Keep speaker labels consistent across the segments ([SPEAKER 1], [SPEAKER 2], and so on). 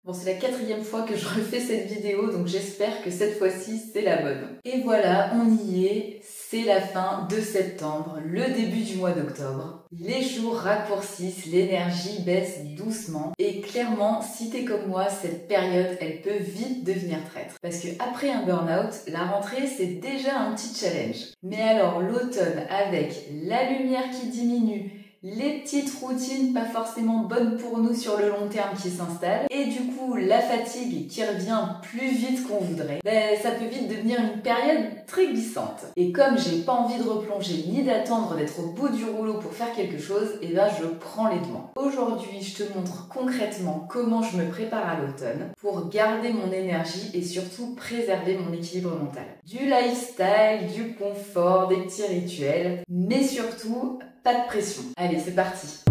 [SPEAKER 1] Bon, c'est la 4e fois que je refais cette vidéo, donc j'espère que cette fois-ci c'est la bonne. Et voilà, on y est, c'est la fin de septembre, le début du mois d'octobre. Les jours raccourcissent, l'énergie baisse doucement et clairement, si t'es comme moi, cette période, elle peut vite devenir traître. Parce que après un burn-out, la rentrée c'est déjà un petit challenge. Mais alors l'automne avec la lumière qui diminue, les petites routines pas forcément bonnes pour nous sur le long terme qui s'installent et du coup la fatigue qui revient plus vite qu'on voudrait, ça peut vite devenir une période très glissante. Et comme j'ai pas envie de replonger ni d'attendre d'être au bout du rouleau pour faire quelque chose, et je prends les devants. Aujourd'hui, je te montre concrètement comment je me prépare à l'automne pour garder mon énergie et surtout préserver mon équilibre mental. Du lifestyle, du confort, des petits rituels, mais surtout pas de pression. Allez, c'est parti.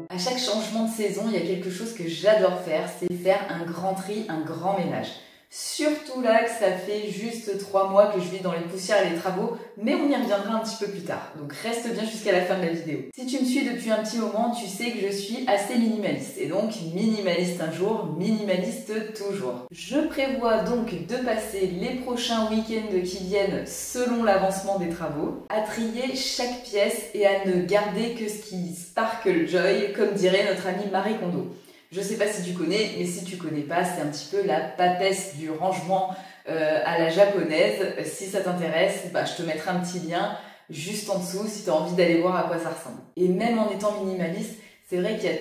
[SPEAKER 1] À chaque changement de saison, il y a quelque chose que j'adore faire, c'est faire un grand tri, un grand ménage. Surtout là que ça fait juste 3 mois que je vis dans les poussières et les travaux, mais on y reviendra un petit peu plus tard, donc reste bien jusqu'à la fin de la vidéo. Si tu me suis depuis un petit moment, tu sais que je suis assez minimaliste, et donc minimaliste un jour, minimaliste toujours. Je prévois donc de passer les prochains week-ends qui viennent selon l'avancement des travaux, à trier chaque pièce et à ne garder que ce qui sparkle joy, comme dirait notre amie Marie Kondo. Je sais pas si tu connais, mais si tu connais pas, c'est un petit peu la papesse du rangement à la japonaise. Si ça t'intéresse, je te mettrai un petit lien juste en dessous si tu as envie d'aller voir à quoi ça ressemble. Et même en étant minimaliste, c'est vrai qu'il y a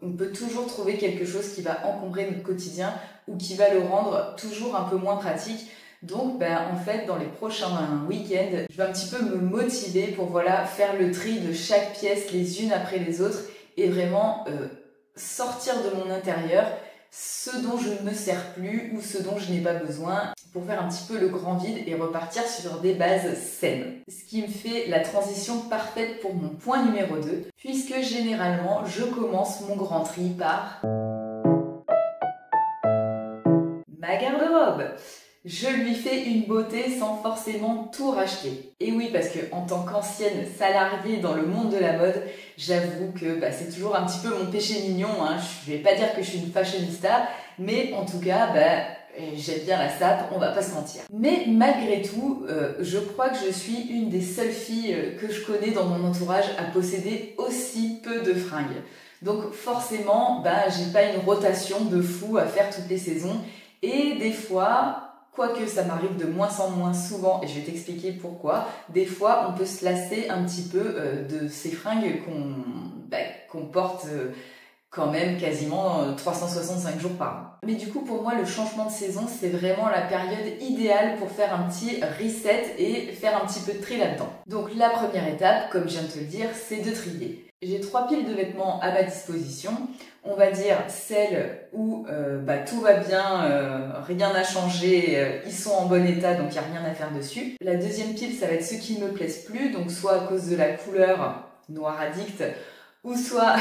[SPEAKER 1] on peut toujours trouver quelque chose qui va encombrer notre quotidien ou qui va le rendre toujours un peu moins pratique. Donc en fait, dans les prochains week-ends, je vais un petit peu me motiver pour faire le tri de chaque pièce les unes après les autres et vraiment sortir de mon intérieur ce dont je ne me sers plus ou ce dont je n'ai pas besoin pour faire un petit peu le grand vide et repartir sur des bases saines. Ce qui me fait la transition parfaite pour mon point numéro 2, puisque généralement je commence mon grand tri par ma garde-robe. Je lui fais une beauté sans forcément tout racheter. Et oui, parce que en tant qu'ancienne salariée dans le monde de la mode, j'avoue que c'est toujours un petit peu mon péché mignon. Je vais pas dire que je suis une fashionista, mais en tout cas, j'aime bien la sape, on va pas se mentir. Mais malgré tout, je crois que je suis une des seules filles que je connais dans mon entourage à posséder aussi peu de fringues. Donc forcément, j'ai pas une rotation de fou à faire toutes les saisons. Et des fois, quoique ça m'arrive de moins en moins souvent, et je vais t'expliquer pourquoi, des fois on peut se lasser un petit peu de ces fringues qu'on porte quand même quasiment 365 jours par an. Mais du coup pour moi le changement de saison c'est vraiment la période idéale pour faire un petit reset et faire un petit peu de tri là-dedans. Donc la première étape, comme je viens de te le dire, c'est de trier. J'ai 3 piles de vêtements à ma disposition. On va dire celles où tout va bien, rien n'a changé, ils sont en bon état donc il n'y a rien à faire dessus. La deuxième pile ça va être ceux qui ne me plaisent plus, donc soit à cause de la couleur noir addict ou soit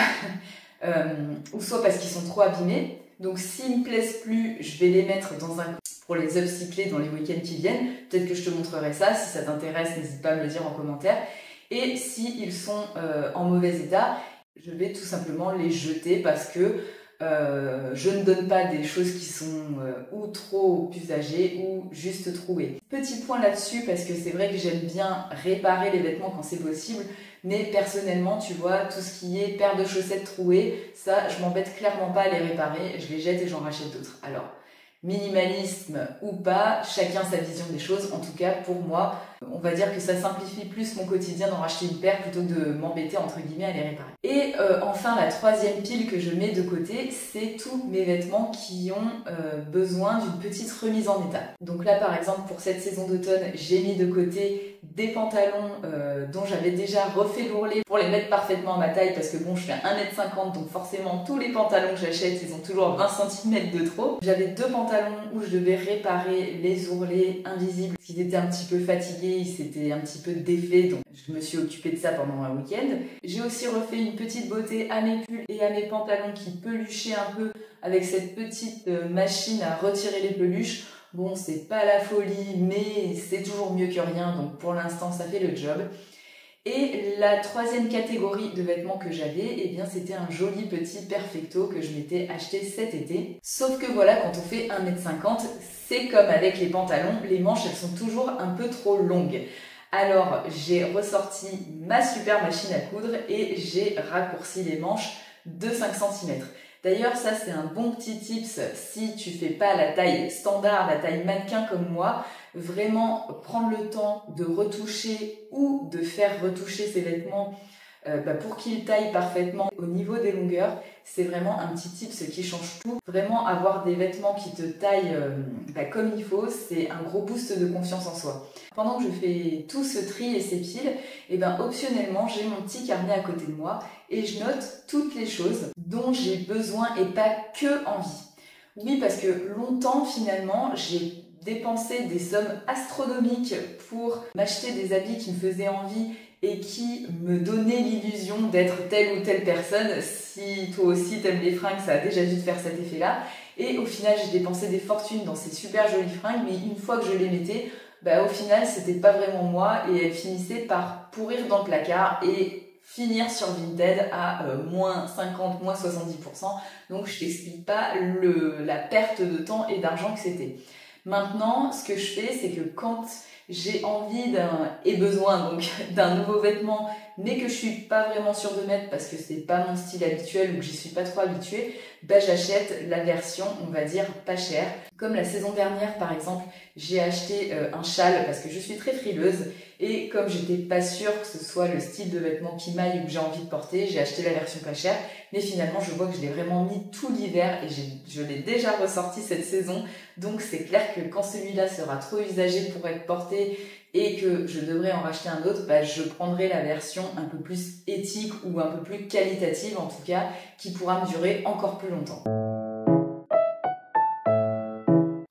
[SPEAKER 1] parce qu'ils sont trop abîmés. Donc s'ils me plaisent plus, je vais les mettre dans un pour les upcycler dans les week-ends qui viennent. Peut-être que je te montrerai ça, si ça t'intéresse, n'hésite pas à me le dire en commentaire. Et s'ils sont en mauvais état, je vais tout simplement les jeter parce que je ne donne pas des choses qui sont ou trop usagées ou juste trouées. Petit point là-dessus parce que c'est vrai que j'aime bien réparer les vêtements quand c'est possible, mais personnellement, tu vois, tout ce qui est paire de chaussettes trouées, ça, je m'embête clairement pas à les réparer, je les jette et j'en rachète d'autres. Alors, minimalisme ou pas, chacun sa vision des choses. En tout cas, pour moi, on va dire que ça simplifie plus mon quotidien d'en racheter une paire plutôt que de m'embêter entre guillemets à les réparer. Et enfin, la troisième pile que je mets de côté, c'est tous mes vêtements qui ont besoin d'une petite remise en état. Donc là, par exemple, pour cette saison d'automne, j'ai mis de côté des pantalons dont j'avais déjà refait l'ourlet pour les mettre parfaitement à ma taille parce que bon, je fais 1m50 donc forcément tous les pantalons que j'achète, ils ont toujours 20 cm de trop. J'avais 2 pantalons où je devais réparer les ourlets invisibles parce qu'ils étaient un petit peu fatigués, ils s'étaient un petit peu défaits donc je me suis occupée de ça pendant un week-end. J'ai aussi refait une petite beauté à mes pulls et à mes pantalons qui peluchaient un peu avec cette petite machine à retirer les peluches. Bon, c'est pas la folie, mais c'est toujours mieux que rien, donc pour l'instant ça fait le job. Et la troisième catégorie de vêtements que j'avais, eh bien c'était un joli petit perfecto que je m'étais acheté cet été. Sauf que voilà, quand on fait 1m50, c'est comme avec les pantalons, les manches elles sont toujours un peu trop longues. Alors j'ai ressorti ma super machine à coudre et j'ai raccourci les manches de 5 cm. D'ailleurs ça c'est un bon petit tips si tu fais pas la taille standard, la taille mannequin comme moi. Vraiment prendre le temps de retoucher ou de faire retoucher ses vêtements pour qu'ils taillent parfaitement au niveau des longueurs, c'est vraiment un petit tips qui change tout. Vraiment avoir des vêtements qui te taillent comme il faut, c'est un gros boost de confiance en soi. Pendant que je fais tout ce tri et ces piles, optionnellement j'ai mon petit carnet à côté de moi et je note toutes les choses dont j'ai besoin et pas que envie. Oui, parce que longtemps finalement j'ai dépensé des sommes astronomiques pour m'acheter des habits qui me faisaient envie et qui me donnaient l'illusion d'être telle ou telle personne. Si toi aussi t'aimes les fringues, ça a déjà dû te faire cet effet-là. Et au final, j'ai dépensé des fortunes dans ces super jolies fringues, mais une fois que je les mettais, au final, c'était pas vraiment moi et elles finissaient par pourrir dans le placard et finir sur Vinted à moins 50, moins 70%. Donc je t'explique pas la perte de temps et d'argent que c'était. Maintenant, ce que je fais, c'est que quand j'ai envie besoin d'un nouveau vêtement, mais que je suis pas vraiment sûre de mettre parce que c'est pas mon style habituel ou que j'y suis pas trop habituée, j'achète la version, on va dire, pas chère. Comme la saison dernière, par exemple, j'ai acheté un châle parce que je suis très frileuse et comme j'étais pas sûre que ce soit le style de vêtement qui m'aille ou que j'ai envie de porter, j'ai acheté la version pas chère. Mais finalement, je vois que je l'ai vraiment mis tout l'hiver et je l'ai déjà ressorti cette saison. Donc c'est clair que quand celui-là sera trop usagé pour être porté et que je devrais en racheter un autre, je prendrai la version un peu plus éthique ou un peu plus qualitative en tout cas, qui pourra me durer encore plus longtemps.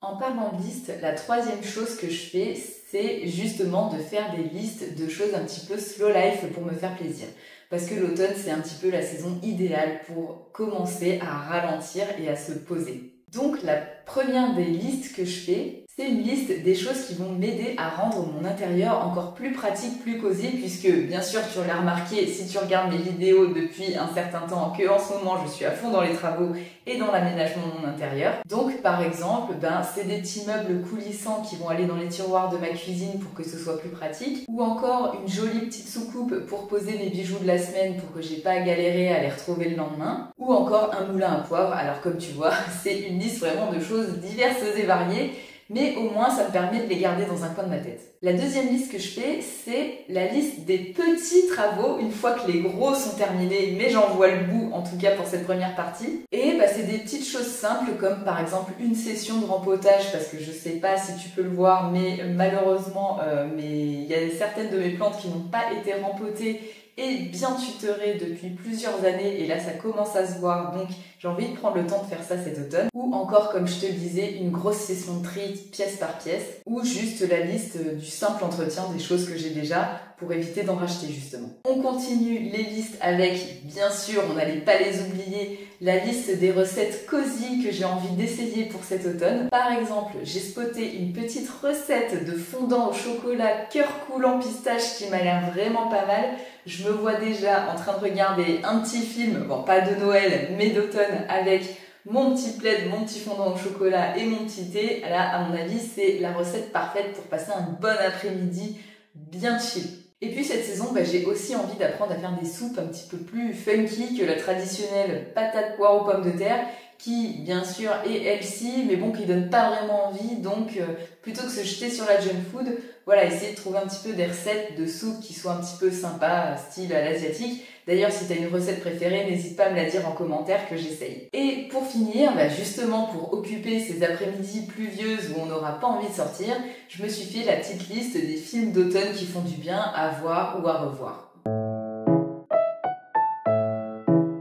[SPEAKER 1] En parlant de liste, la troisième chose que je fais, c'est justement de faire des listes de choses un petit peu slow life pour me faire plaisir. Parce que l'automne, c'est un petit peu la saison idéale pour commencer à ralentir et à se poser. Donc la première des listes que je fais, c'est une liste des choses qui vont m'aider à rendre mon intérieur encore plus pratique, plus cosy, puisque bien sûr tu l'as remarqué si tu regardes mes vidéos depuis un certain temps que en ce moment je suis à fond dans les travaux et dans l'aménagement de mon intérieur. Donc par exemple, c'est des petits meubles coulissants qui vont aller dans les tiroirs de ma cuisine pour que ce soit plus pratique, ou encore une jolie petite soucoupe pour poser mes bijoux de la semaine pour que j'ai pas à galérer à les retrouver le lendemain, ou encore un moulin à poivre. Alors comme tu vois, c'est une liste vraiment de choses diverses et variées, mais au moins ça me permet de les garder dans un coin de ma tête. La deuxième liste que je fais, c'est la liste des petits travaux une fois que les gros sont terminés, mais j'en vois le bout en tout cas pour cette première partie. Et c'est des petites choses simples comme par exemple une session de rempotage, parce que je sais pas si tu peux le voir, mais malheureusement il y a certaines de mes plantes qui n'ont pas été rempotées et bien tutorée depuis plusieurs années, et là ça commence à se voir, donc j'ai envie de prendre le temps de faire ça cet automne. Ou encore, comme je te le disais, une grosse session de tri pièce par pièce, ou juste la liste du simple entretien des choses que j'ai déjà pour éviter d'en racheter justement. On continue les listes avec, bien sûr, on n'allait pas les oublier, la liste des recettes cosy que j'ai envie d'essayer pour cet automne. Par exemple, j'ai spoté une petite recette de fondant au chocolat cœur coulant pistache qui m'a l'air vraiment pas mal. Je me vois déjà en train de regarder un petit film, bon pas de Noël, mais d'automne, avec mon petit plaid, mon petit fondant au chocolat et mon petit thé. Là, à mon avis, c'est la recette parfaite pour passer un bon après-midi bien chill. Et puis cette saison, j'ai aussi envie d'apprendre à faire des soupes un petit peu plus funky que la traditionnelle patate, poire aux pommes de terre, qui bien sûr est healthy, mais bon, qui donne pas vraiment envie. Donc plutôt que se jeter sur la junk food, voilà, essayer de trouver un petit peu des recettes de soupe qui soient un petit peu sympas, style à l'asiatique. D'ailleurs, si tu as une recette préférée, n'hésite pas à me la dire en commentaire que j'essaye. Et pour finir, justement pour occuper ces après-midi pluvieuses où on n'aura pas envie de sortir, je me suis fait la petite liste des films d'automne qui font du bien à voir ou à revoir.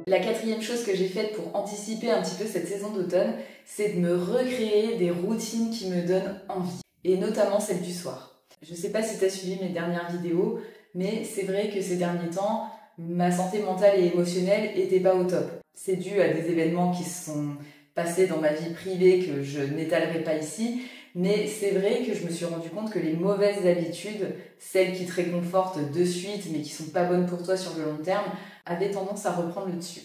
[SPEAKER 1] La quatrième chose que j'ai faite pour anticiper un petit peu cette saison d'automne, c'est de me recréer des routines qui me donnent envie, et notamment celle du soir. Je sais pas si tu as suivi mes dernières vidéos, mais c'est vrai que ces derniers temps, ma santé mentale et émotionnelle était pas au top. C'est dû à des événements qui se sont passés dans ma vie privée que je n'étalerai pas ici, mais c'est vrai que je me suis rendu compte que les mauvaises habitudes, celles qui te réconfortent de suite mais qui sont pas bonnes pour toi sur le long terme, avaient tendance à reprendre le dessus.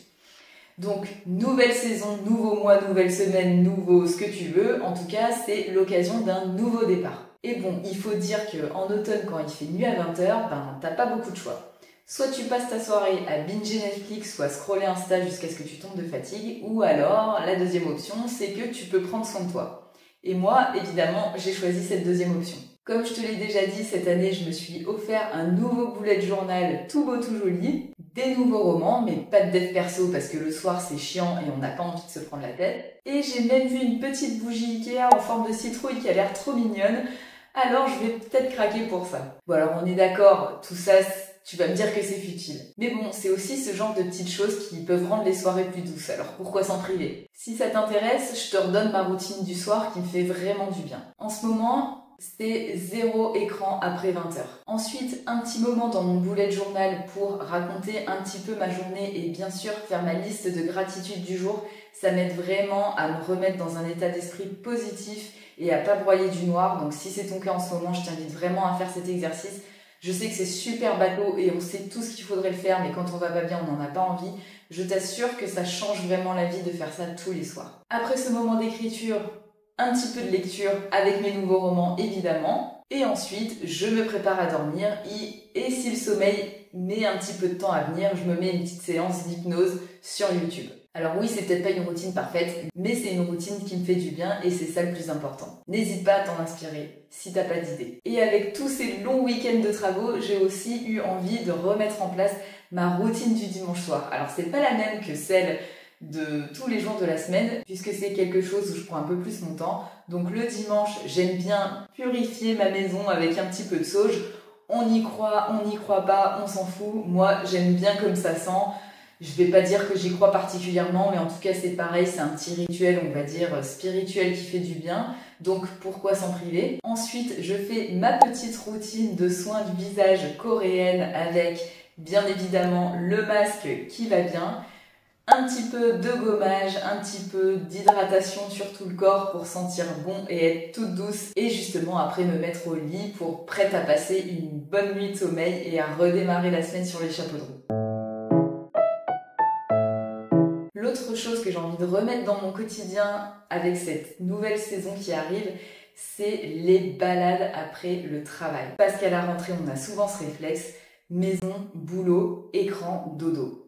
[SPEAKER 1] Donc, nouvelle saison, nouveau mois, nouvelle semaine, nouveau ce que tu veux. En tout cas, c'est l'occasion d'un nouveau départ. Et bon, il faut dire qu'en automne, quand il fait nuit à 20h, t'as pas beaucoup de choix. Soit tu passes ta soirée à binger Netflix ou à scroller Insta jusqu'à ce que tu tombes de fatigue, ou alors, la deuxième option, c'est que tu peux prendre soin de toi. Et moi, évidemment, j'ai choisi cette deuxième option. Comme je te l'ai déjà dit, cette année, je me suis offert un nouveau bullet journal tout beau, tout joli, des nouveaux romans, mais pas de dev perso parce que le soir c'est chiant et on n'a pas envie de se prendre la tête. Et j'ai même vu une petite bougie Ikea en forme de citrouille qui a l'air trop mignonne, alors je vais peut-être craquer pour ça. Bon alors on est d'accord, tout ça, tu vas me dire que c'est futile. Mais bon, c'est aussi ce genre de petites choses qui peuvent rendre les soirées plus douces, alors pourquoi s'en priver? Si ça t'intéresse, je te redonne ma routine du soir qui me fait vraiment du bien. En ce moment, c'est 0 écran après 20h. Ensuite, un petit moment dans mon bullet journal pour raconter un petit peu ma journée et bien sûr faire ma liste de gratitude du jour. Ça m'aide vraiment à me remettre dans un état d'esprit positif et à pas broyer du noir. Donc si c'est ton cas en ce moment, je t'invite vraiment à faire cet exercice. Je sais que c'est super bateau et on sait tout ce qu'il faudrait le faire, mais quand on va pas bien, on n'en a pas envie. Je t'assure que ça change vraiment la vie de faire ça tous les soirs. Après ce moment d'écriture, un petit peu de lecture avec mes nouveaux romans évidemment, et ensuite je me prépare à dormir et si le sommeil met un petit peu de temps à venir, je me mets une petite séance d'hypnose sur YouTube. Alors oui, c'est peut-être pas une routine parfaite, mais c'est une routine qui me fait du bien et c'est ça le plus important. N'hésite pas à t'en inspirer si t'as pas d'idée. Et avec tous ces longs week-ends de travaux, j'ai aussi eu envie de remettre en place ma routine du dimanche soir. Alors c'est pas la même que celle de tous les jours de la semaine, puisque c'est quelque chose où je prends un peu plus mon temps. Donc le dimanche, j'aime bien purifier ma maison avec un petit peu de sauge. On y croit pas, on s'en fout. Moi, j'aime bien comme ça sent. Je vais pas dire que j'y crois particulièrement, mais en tout cas, c'est pareil, c'est un petit rituel, on va dire, spirituel qui fait du bien. Donc, pourquoi s'en priver? Ensuite, je fais ma petite routine de soins du visage coréenne avec, bien évidemment, le masque qui va bien. Un petit peu de gommage, un petit peu d'hydratation sur tout le corps pour sentir bon et être toute douce. Et justement après me mettre au lit pour prête à passer une bonne nuit de sommeil et à redémarrer la semaine sur les chapeaux de roue. L'autre chose que j'ai envie de remettre dans mon quotidien avec cette nouvelle saison qui arrive, c'est les balades après le travail. Parce qu'à la rentrée, on a souvent ce réflexe, maison, boulot, écran, dodo.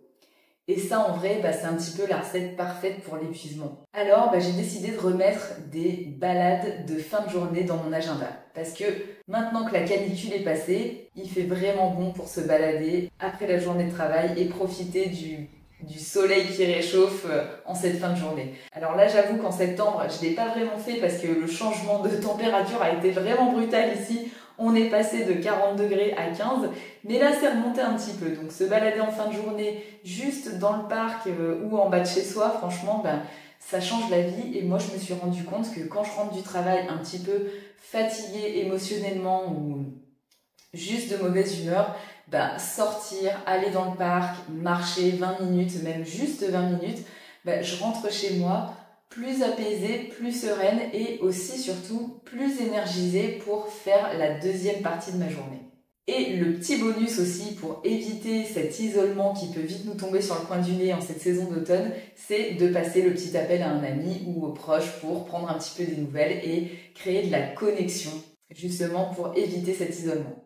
[SPEAKER 1] Et ça, en vrai, c'est un petit peu la recette parfaite pour l'épuisement. Alors, j'ai décidé de remettre des balades de fin de journée dans mon agenda. Parce que maintenant que la canicule est passée, il fait vraiment bon pour se balader après la journée de travail et profiter du soleil qui réchauffe en cette fin de journée. Alors là, j'avoue qu'en septembre, je ne l'ai pas vraiment fait parce que le changement de température a été vraiment brutal ici. On est passé de 40 degrés à 15, mais là c'est remonté un petit peu. Donc se balader en fin de journée juste dans le parc ou en bas de chez soi, franchement, ça change la vie. Et moi je me suis rendu compte que quand je rentre du travail un petit peu fatiguée émotionnellement ou juste de mauvaise humeur, sortir, aller dans le parc, marcher 20 minutes, même juste 20 minutes, je rentre chez moi plus apaisée, plus sereine et aussi surtout plus énergisée pour faire la deuxième partie de ma journée. Et le petit bonus aussi pour éviter cet isolement qui peut vite nous tomber sur le coin du nez en cette saison d'automne, c'est de passer le petit appel à un ami ou aux proches pour prendre un petit peu des nouvelles et créer de la connexion, justement pour éviter cet isolement.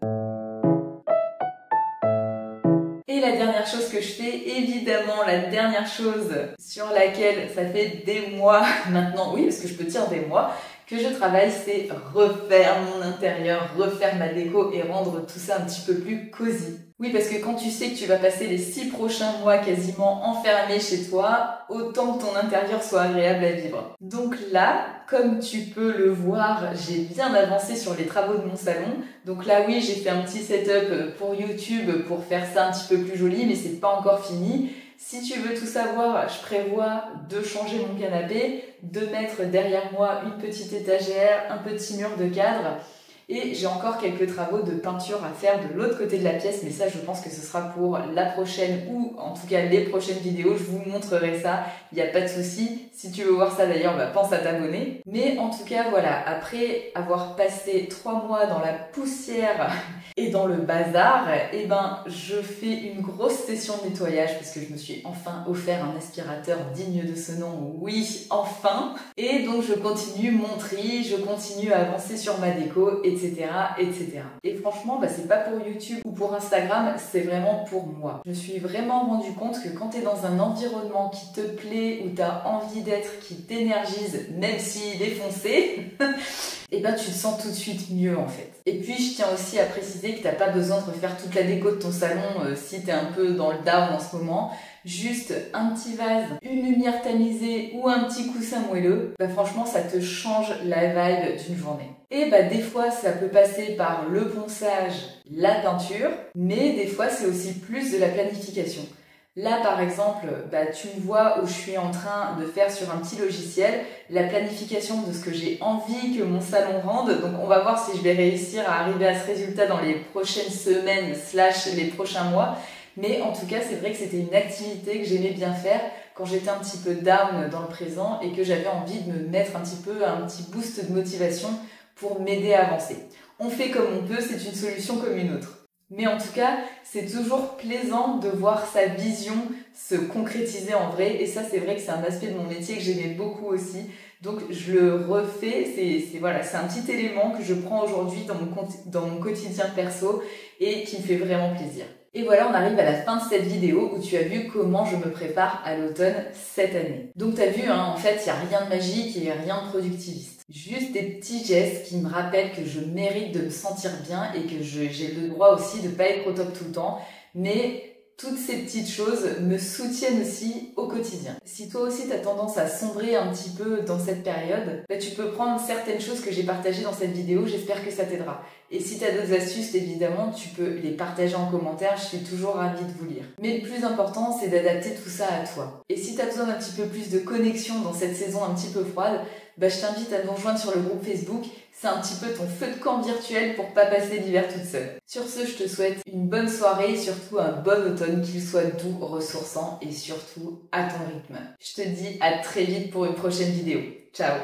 [SPEAKER 1] Et la dernière chose que je fais, évidemment la dernière chose sur laquelle ça fait des mois maintenant, oui parce que je peux dire des mois, que je travaille, c'est refaire mon intérieur, refaire ma déco et rendre tout ça un petit peu plus cosy. Oui, parce que quand tu sais que tu vas passer les 6 prochains mois quasiment enfermé chez toi, autant que ton intérieur soit agréable à vivre. Donc là, comme tu peux le voir, j'ai bien avancé sur les travaux de mon salon. Donc là, oui, j'ai fait un petit setup pour YouTube pour faire ça un petit peu plus joli, mais c'est pas encore fini. Si tu veux tout savoir, je prévois de changer mon canapé, de mettre derrière moi une petite étagère, un petit mur de cadre Et j'ai encore quelques travaux de peinture à faire de l'autre côté de la pièce, mais ça je pense que ce sera pour la prochaine ou en tout cas les prochaines vidéos, je vous montrerai ça, il n'y a pas de souci. Si tu veux voir ça d'ailleurs, pense à t'abonner. Mais en tout cas voilà, après avoir passé 3 mois dans la poussière et dans le bazar, je fais une grosse session de nettoyage parce que je me suis enfin offert un aspirateur digne de ce nom, oui, enfin. Et donc je continue mon tri, je continue à avancer sur ma déco, etc. etc. Et franchement, c'est pas pour YouTube ou pour Instagram, c'est vraiment pour moi. Je me suis vraiment rendu compte que quand t'es dans un environnement qui te plaît, où t'as envie d'être, qui t'énergise, même s'il est foncé, et tu te sens tout de suite mieux en fait. Et puis je tiens aussi à préciser que t'as pas besoin de refaire toute la déco de ton salon si t'es un peu dans le down en ce moment. Juste un petit vase, une lumière tamisée ou un petit coussin moelleux, franchement ça te change la vibe d'une journée. Et des fois ça peut passer par le ponçage, la peinture, mais des fois c'est aussi plus de la planification. Là, par exemple, tu me vois où je suis en train de faire sur un petit logiciel la planification de ce que j'ai envie que mon salon rende. Donc, on va voir si je vais réussir à arriver à ce résultat dans les prochaines semaines / les prochains mois. Mais en tout cas, c'est vrai que c'était une activité que j'aimais bien faire quand j'étais un petit peu down dans le présent et que j'avais envie de me mettre un petit boost de motivation pour m'aider à avancer. On fait comme on peut, c'est une solution comme une autre. Mais en tout cas, c'est toujours plaisant de voir sa vision se concrétiser en vrai. Et ça, c'est vrai que c'est un aspect de mon métier que j'aimais beaucoup aussi. Donc, je le refais. C'est un petit élément que je prends aujourd'hui dans mon quotidien perso et qui me fait vraiment plaisir. Et voilà, on arrive à la fin de cette vidéo où tu as vu comment je me prépare à l'automne cette année. Donc tu as vu, en fait, il n'y a rien de magique et rien de productiviste. Juste des petits gestes qui me rappellent que je mérite de me sentir bien et que j'ai le droit aussi de ne pas être au top tout le temps. Mais toutes ces petites choses me soutiennent aussi au quotidien. Si toi aussi tu as tendance à sombrer un petit peu dans cette période, tu peux prendre certaines choses que j'ai partagées dans cette vidéo, j'espère que ça t'aidera. Et si tu as d'autres astuces, évidemment, tu peux les partager en commentaire, je suis toujours ravie de vous lire. Mais le plus important, c'est d'adapter tout ça à toi. Et si tu as besoin d'un petit peu plus de connexion dans cette saison un petit peu froide, je t'invite à nous rejoindre sur le groupe Facebook. C'est un petit peu ton feu de camp virtuel pour pas passer l'hiver toute seule. Sur ce, je te souhaite une bonne soirée et surtout un bon automne, qu'il soit doux, ressourçant et surtout à ton rythme. Je te dis à très vite pour une prochaine vidéo. Ciao!